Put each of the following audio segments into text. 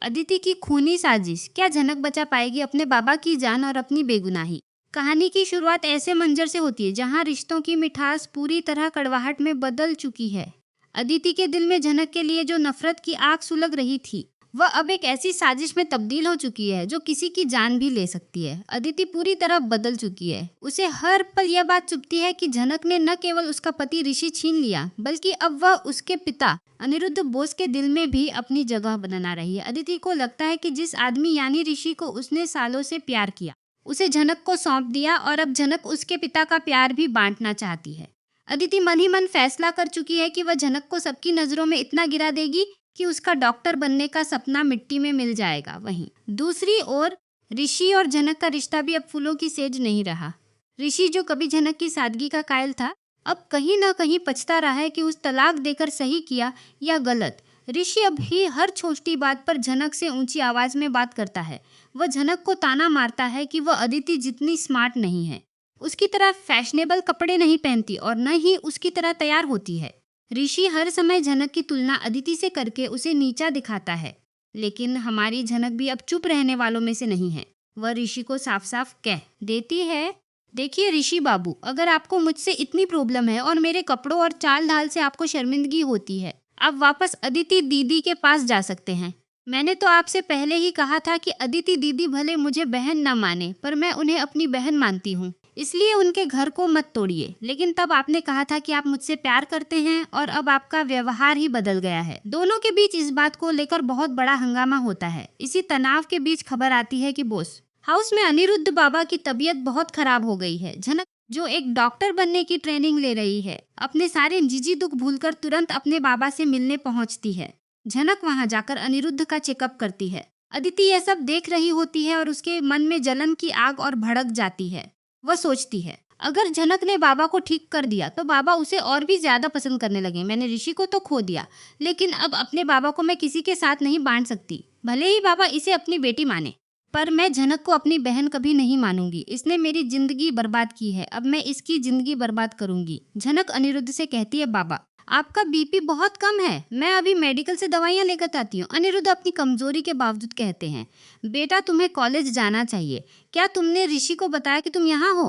अदिति की खूनी साजिश, क्या झनक बचा पाएगी अपने बाबा की जान और अपनी बेगुनाही। कहानी की शुरुआत ऐसे मंजर से होती है जहां रिश्तों की मिठास पूरी तरह कड़वाहट में बदल चुकी है। अदिति के दिल में झनक के लिए जो नफरत की आग सुलग रही थी, वह अब एक ऐसी साजिश में तब्दील हो चुकी है जो किसी की जान भी ले सकती है। अदिति पूरी तरह बदल चुकी है। उसे हर पल यह बात चुभती है कि झनक ने न केवल उसका पति ऋषि छीन लिया, बल्कि अब वह उसके पिता अनिरुद्ध बोस के दिल में भी अपनी जगह बना रही है। अदिति को लगता है कि जिस आदमी यानी ऋषि को उसने सालों से प्यार किया, उसे झनक को सौंप दिया और अब झनक उसके पिता का प्यार भी बांटना चाहती है। अदिति मन ही मन फैसला कर चुकी है कि वह झनक को सबकी नजरों में इतना गिरा देगी कि उसका डॉक्टर बनने का सपना मिट्टी में मिल जाएगा। वहीं दूसरी ओर ऋषि और झनक का रिश्ता भी अब फूलों की सेज नहीं रहा। ऋषि, जो कभी झनक की सादगी का कायल था, अब कहीं ना कहीं पछता रहा है कि उस तलाक देकर सही किया या गलत। ऋषि अब भी हर छोटी बात पर झनक से ऊंची आवाज में बात करता है। वह झनक को ताना मारता है कि वह अदिति जितनी स्मार्ट नहीं है, उसकी तरह फैशनेबल कपड़े नहीं पहनती और न ही उसकी तरह तैयार होती है। ऋषि हर समय झनक की तुलना अदिति से करके उसे नीचा दिखाता है, लेकिन हमारी झनक भी अब चुप रहने वालों में से नहीं है। वह ऋषि को साफ साफ कह देती है, देखिए ऋषि बाबू, अगर आपको मुझसे इतनी प्रॉब्लम है और मेरे कपड़ों और चाल ढाल से आपको शर्मिंदगी होती है, आप वापस अदिति दीदी के पास जा सकते हैं। मैंने तो आपसे पहले ही कहा था कि अदिति दीदी भले मुझे बहन न माने, पर मैं उन्हें अपनी बहन मानती हूँ, इसलिए उनके घर को मत तोड़िए। लेकिन तब आपने कहा था कि आप मुझसे प्यार करते हैं और अब आपका व्यवहार ही बदल गया है। दोनों के बीच इस बात को लेकर बहुत बड़ा हंगामा होता है। इसी तनाव के बीच खबर आती है कि बोस हाउस में अनिरुद्ध बाबा की तबीयत बहुत खराब हो गई है। झनक, जो एक डॉक्टर बनने की ट्रेनिंग ले रही है, अपने सारे निजी दुख भूलकर तुरंत अपने बाबा से मिलने पहुंचती है। झनक वहां जाकर अनिरुद्ध का चेकअप करती है। अदिति यह सब देख रही होती है और उसके मन में जलन की आग और भड़क जाती है। वह सोचती है, अगर झनक ने बाबा को ठीक कर दिया तो बाबा उसे और भी ज्यादा पसंद करने लगे। मैंने ऋषि को तो खो दिया, लेकिन अब अपने बाबा को मैं किसी के साथ नहीं बांट सकती। भले ही बाबा इसे अपनी बेटी माने, पर मैं झनक को अपनी बहन कभी नहीं मानूंगी। इसने मेरी जिंदगी बर्बाद की है, अब मैं इसकी जिंदगी बर्बाद करूंगी। झनक अनिरुद्ध से कहती है, बाबा आपका बीपी बहुत कम है, मैं अभी मेडिकल से दवाइयाँ लेकर आती हूँ। अनिरुद्ध अपनी कमजोरी के बावजूद कहते हैं, बेटा तुम्हें कॉलेज जाना चाहिए। क्या तुमने ऋषि को बताया कि तुम यहाँ हो?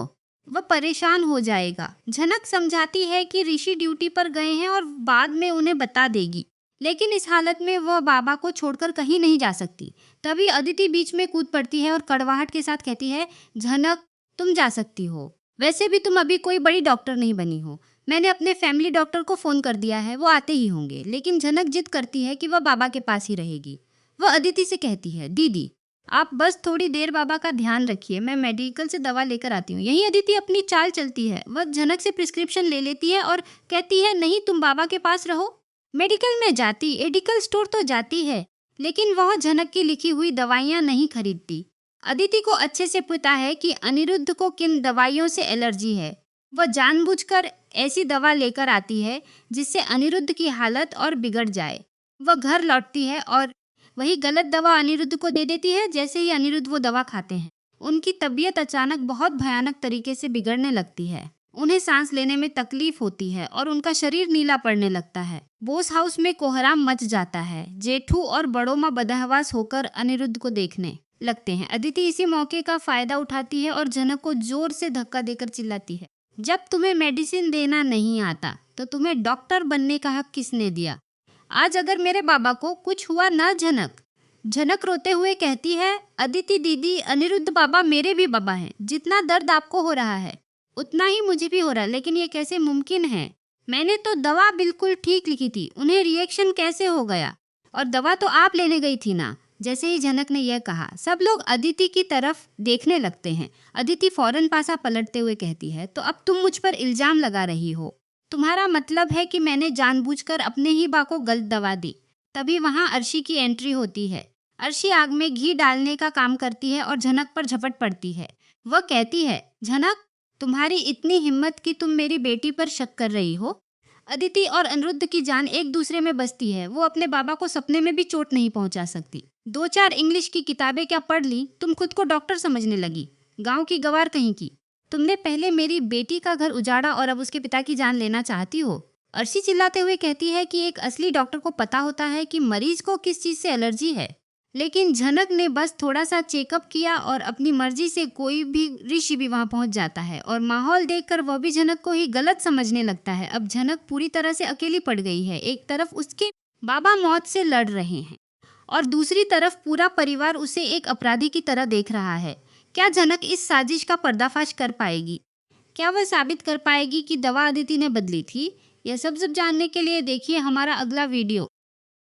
वह परेशान हो जाएगा। झनक समझाती है कि ऋषि ड्यूटी पर गए हैं और बाद में उन्हें बता देगी, लेकिन इस हालत में वह बाबा को छोड़कर कहीं नहीं जा सकती। तभी अदिति बीच में कूद पड़ती है और कड़वाहट के साथ कहती है, झनक तुम जा सकती हो, वैसे भी तुम अभी कोई बड़ी डॉक्टर नहीं बनी हो। मैंने अपने फैमिली डॉक्टर को फोन कर दिया है, वो आते ही होंगे। लेकिन झनक जिद करती है कि वह बाबा के पास ही रहेगी। वह अदिति से कहती है, दीदी आप बस थोड़ी देर बाबा का ध्यान रखिए, मैं मेडिकल से दवा लेकर आती हूँ। यही अदिति अपनी चाल चलती है। वह झनक से प्रिस्क्रिप्शन ले लेती है और कहती है, नहीं तुम बाबा के पास रहो। मेडिकल में जाती, एडिकल स्टोर तो जाती है, लेकिन वह झनक की लिखी हुई दवाइयाँ नहीं खरीदती। अदिति को अच्छे से पता है कि अनिरुद्ध को किन दवाइयों से एलर्जी है। वह जानबूझकर ऐसी दवा लेकर आती है जिससे अनिरुद्ध की हालत और बिगड़ जाए। वह घर लौटती है और वही गलत दवा अनिरुद्ध को दे देती है। जैसे ही अनिरुद्ध वो दवा खाते हैं, उनकी तबीयत अचानक बहुत भयानक तरीके से बिगड़ने लगती है। उन्हें सांस लेने में तकलीफ होती है और उनका शरीर नीला पड़ने लगता है। बोस हाउस में कोहराम मच जाता है। जेठू और बड़ो माँ बदहवास होकर अनिरुद्ध को देखने लगते हैं। अदिति इसी मौके का फायदा उठाती है और झनक को जोर से धक्का देकर चिल्लाती है, जब तुम्हें मेडिसिन देना नहीं आता तो तुम्हें डॉक्टर बनने का हक किसने दिया? आज अगर मेरे बाबा को कुछ हुआ ना झनक। झनक रोते हुए कहती है, अदिति दीदी, अनिरुद्ध बाबा मेरे भी बाबा हैं। जितना दर्द आपको हो रहा है उतना ही मुझे भी हो रहा है, लेकिन ये कैसे मुमकिन है? मैंने तो दवा बिल्कुल ठीक लिखी थी, उन्हें रिएक्शन कैसे हो गया? और दवा तो आप लेने गई थी ना। जैसे ही झनक ने यह कहा, सब लोग अदिति की तरफ देखने लगते हैं। अदिति फौरन पासा पलटते हुए कहती है, तो अब तुम मुझ पर इल्जाम लगा रही हो? तुम्हारा मतलब है कि मैंने जानबूझकर अपने ही बा को गलत दवा दी। तभी वहां अर्शी की एंट्री होती है। अर्शी आग में घी डालने का काम करती है और झनक पर झपट पड़ती है। वह कहती है, झनक तुम्हारी इतनी हिम्मत कि तुम मेरी बेटी पर शक कर रही हो? अदिति और अनिरुद्ध की जान एक दूसरे में बसती है। वो अपने बाबा को सपने में भी चोट नहीं पहुंचा सकती। 2-4 इंग्लिश की किताबें क्या पढ़ ली, तुम खुद को डॉक्टर समझने लगी। गांव की गवार कहीं की। तुमने पहले मेरी बेटी का घर उजाड़ा और अब उसके पिता की जान लेना चाहती हो? अर्शी चिल्लाते हुए कहती है कि एक असली डॉक्टर को पता होता है कि मरीज को किस चीज से एलर्जी है। लेकिन झनक ने बस थोड़ा सा चेकअप किया और अपनी मर्जी से कोई भी ऋषि भी वहां पहुंच जाता है और माहौल देखकर वह भी झनक को ही गलत समझने लगता है। अब झनक पूरी तरह से अकेली पड़ गई है। एक तरफ उसके बाबा मौत से लड़ रहे हैं और दूसरी तरफ पूरा परिवार उसे एक अपराधी की तरह देख रहा है। क्या झनक इस साजिश का पर्दाफाश कर पाएगी? क्या वह साबित कर पाएगी कि दवा अदिति ने बदली थी? यह सब जानने के लिए देखिए हमारा अगला वीडियो।